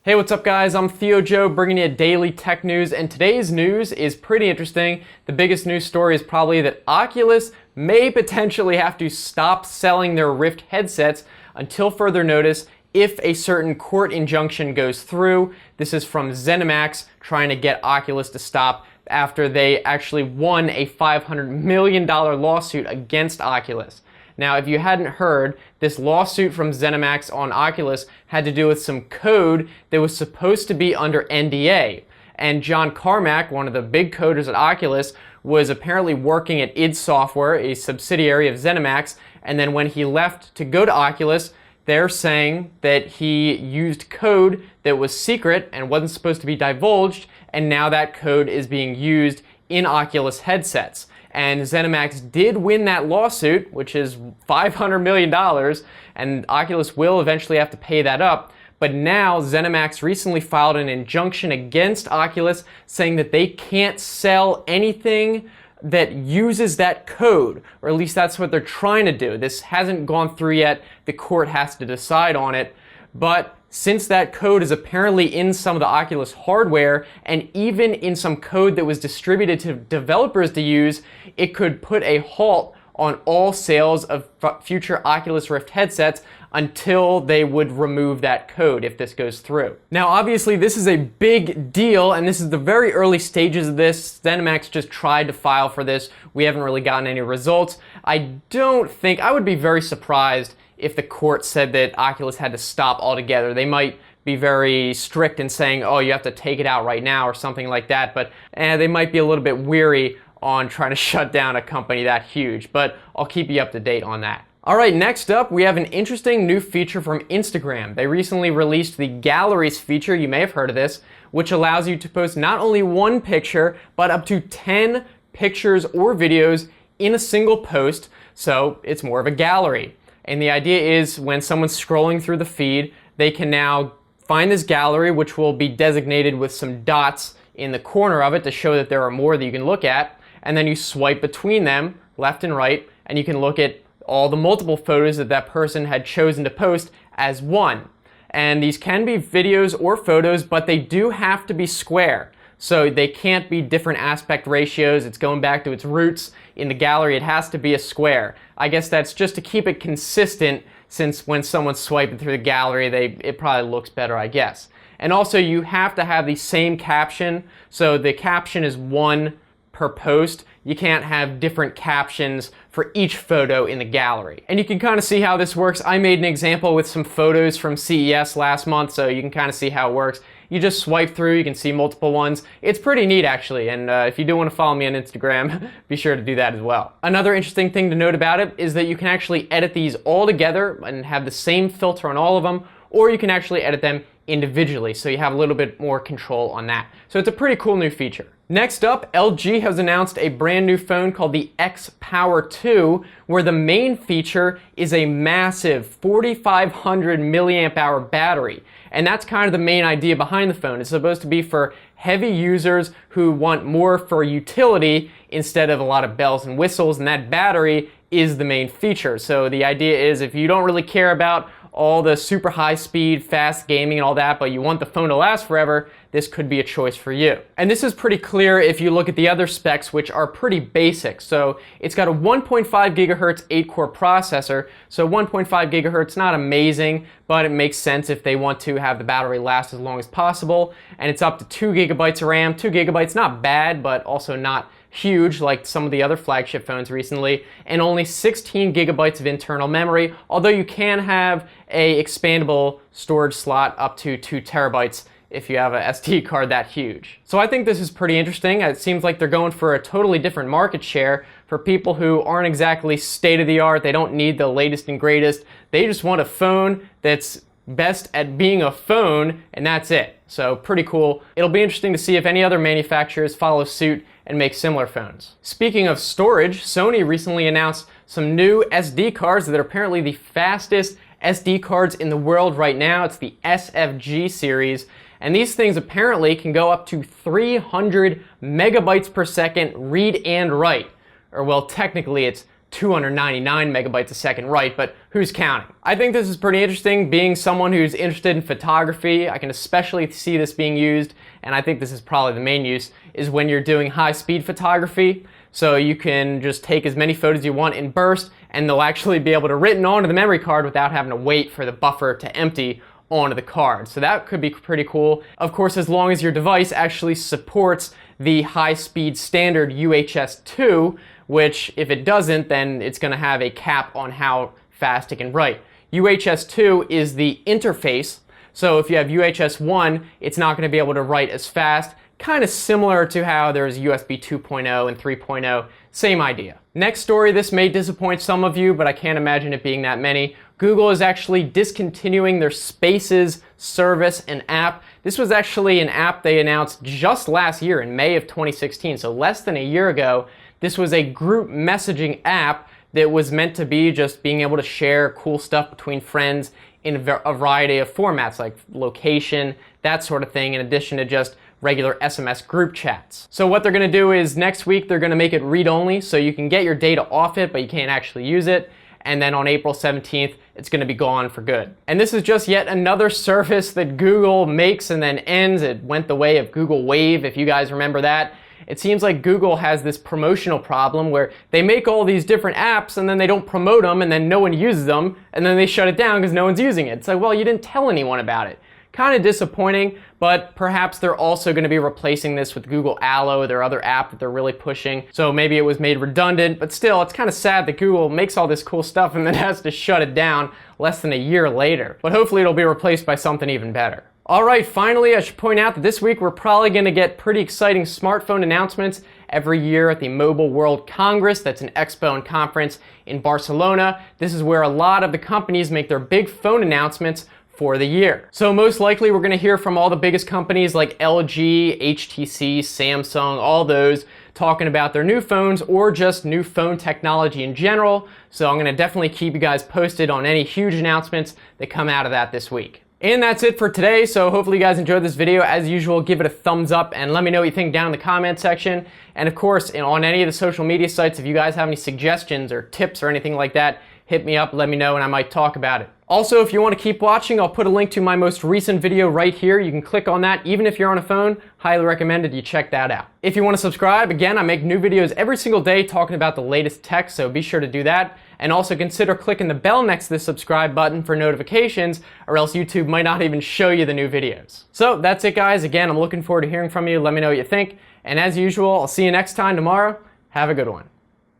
Hey, what's up guys? I'm Theo Joe bringing you daily tech news, and today's news is pretty interesting. The biggest news story is probably that Oculus may potentially have to stop selling their Rift headsets until further notice if a certain court injunction goes through. This is from Zenimax trying to get Oculus to stop after they actually won a $500 million lawsuit against Oculus. Now, if you hadn't heard, this lawsuit from Zenimax on Oculus had to do with some code that was supposed to be under NDA. And John Carmack, one of the big coders at Oculus, was apparently working at id Software, a subsidiary of Zenimax, and then when he left to go to Oculus, they're saying that he used code that was secret and wasn't supposed to be divulged, and now that code is being used in Oculus headsets. And Zenimax did win that lawsuit, which is $500 million, and Oculus will eventually have to pay that up. But now Zenimax recently filed an injunction against Oculus saying that they can't sell anything that uses that code, or at least that's what they're trying to do. This hasn't gone through yet. The court has to decide on it. But since that code is apparently in some of the Oculus hardware, and even in some code that was distributed to developers to use, it could put a halt on all sales of future Oculus Rift headsets until they would remove that code if this goes through. Now obviously this is a big deal, and this is the very early stages of this. Zenimax just tried to file for this. We haven't really gotten any results. I would be very surprised if the court said that Oculus had to stop altogether. They might be very strict in saying, oh, you have to take it out right now or something like that, but they might be a little bit weary on trying to shut down a company that huge, but I'll keep you up to date on that. All right, next up, we have an interesting new feature from Instagram. They recently released the Galleries feature, you may have heard of this, which allows you to post not only one picture, but up to 10 pictures or videos in a single post, so it's more of a gallery. And the idea is when someone's scrolling through the feed, they can now find this gallery, which will be designated with some dots in the corner of it to show that there are more that you can look at. And then you swipe between them, left and right, and you can look at all the multiple photos that that person had chosen to post as one. And these can be videos or photos, but they do have to be square. So they can't be different aspect ratios. It's going back to its roots. In the gallery, it has to be a square. I guess that's just to keep it consistent, since when someone's swiping through the gallery, it probably looks better, I guess. And also, you have to have the same caption. So the caption is one per post. You can't have different captions for each photo in the gallery. And you can kind of see how this works. I made an example with some photos from CES last month, so you can kind of see how it works. You just swipe through, you can see multiple ones. It's pretty neat actually, and if you do want to follow me on Instagram, be sure to do that as well. Another interesting thing to note about it is that you can actually edit these all together and have the same filter on all of them, or you can actually edit them individually, so you have a little bit more control on that. So it's a pretty cool new feature. Next up, LG has announced a brand new phone called the X Power 2, where the main feature is a massive 4,500 milliamp hour battery. And that's kind of the main idea behind the phone. It's supposed to be for heavy users who want more for utility instead of a lot of bells and whistles, and that battery is the main feature. So the idea is if you don't really care about all the super high speed, fast gaming and all that, but you want the phone to last forever, this could be a choice for you. And this is pretty clear if you look at the other specs, which are pretty basic. So it's got a 1.5 gigahertz 8-core processor. So 1.5 gigahertz, not amazing, but it makes sense if they want to have the battery last as long as possible. And it's up to 2 gigabytes of RAM. 2 gigabytes, not bad, but also not huge like some of the other flagship phones recently, and only 16 gigabytes of internal memory, although you can have a expandable storage slot up to 2 terabytes if you have a SD card that huge. So I think this is pretty interesting. It seems like they're going for a totally different market share for people who aren't exactly state-of-the-art. They don't need the latest and greatest. They just want a phone that's best at being a phone, and that's it. So pretty cool. It'll be interesting to see if any other manufacturers follow suit and make similar phones. Speaking of storage, Sony recently announced some new SD cards that are apparently the fastest SD cards in the world right now. It's the SFG series, and these things apparently can go up to 300 megabytes per second read and write. Or well, technically it's 299 megabytes a second write, but who's counting? I think this is pretty interesting. Being someone who's interested in photography, I can especially see this being used, and I think this is probably the main use, is when you're doing high-speed photography. So you can just take as many photos you want in burst, and they'll actually be able to written onto the memory card without having to wait for the buffer to empty onto the card. So that could be pretty cool. Of course, as long as your device actually supports the high-speed standard UHS-2, which if it doesn't, then it's going to have a cap on how fast it can write. UHS-2 is the interface, so if you have UHS-1, it's not going to be able to write as fast, kind of similar to how there's USB 2.0 and 3.0, same idea. Next story, this may disappoint some of you, but I can't imagine it being that many. Google is actually discontinuing their Spaces service and app. This was actually an app they announced just last year in May of 2016, so less than a year ago. This was a group messaging app that was meant to be just being able to share cool stuff between friends in a variety of formats, like location, that sort of thing, in addition to just regular SMS group chats. So what they're going to do is next week they're going to make it read-only, so you can get your data off it, but you can't actually use it. And then on April 17th, it's going to be gone for good. And this is just yet another service that Google makes and then ends. It went the way of Google Wave, if you guys remember that. It seems like Google has this promotional problem where they make all these different apps and then they don't promote them and then no one uses them and then they shut it down because no one's using it. It's like, well, you didn't tell anyone about it. Kind of disappointing, but perhaps they're also going to be replacing this with Google Allo, their other app that they're really pushing. So maybe it was made redundant, but still, it's kind of sad that Google makes all this cool stuff and then has to shut it down less than a year later. But hopefully it'll be replaced by something even better. All right, finally, I should point out that this week we're probably going to get pretty exciting smartphone announcements every year at the Mobile World Congress. That's an expo and conference in Barcelona. This is where a lot of the companies make their big phone announcements for the year. So most likely we're going to hear from all the biggest companies like LG, HTC, Samsung, all those talking about their new phones or just new phone technology in general. So I'm going to definitely keep you guys posted on any huge announcements that come out of that this week. And that's it for today, so hopefully you guys enjoyed this video. As usual, give it a thumbs up and let me know what you think down in the comment section. And of course, on any of the social media sites, if you guys have any suggestions or tips or anything like that, hit me up, let me know, and I might talk about it. Also, if you want to keep watching, I'll put a link to my most recent video right here. You can click on that even if you're on a phone. Highly recommended you check that out. If you want to subscribe, again, I make new videos every single day talking about the latest tech, so be sure to do that. And also consider clicking the bell next to the subscribe button for notifications, or else YouTube might not even show you the new videos. So that's it, guys. Again, I'm looking forward to hearing from you. Let me know what you think. And as usual, I'll see you next time tomorrow. Have a good one.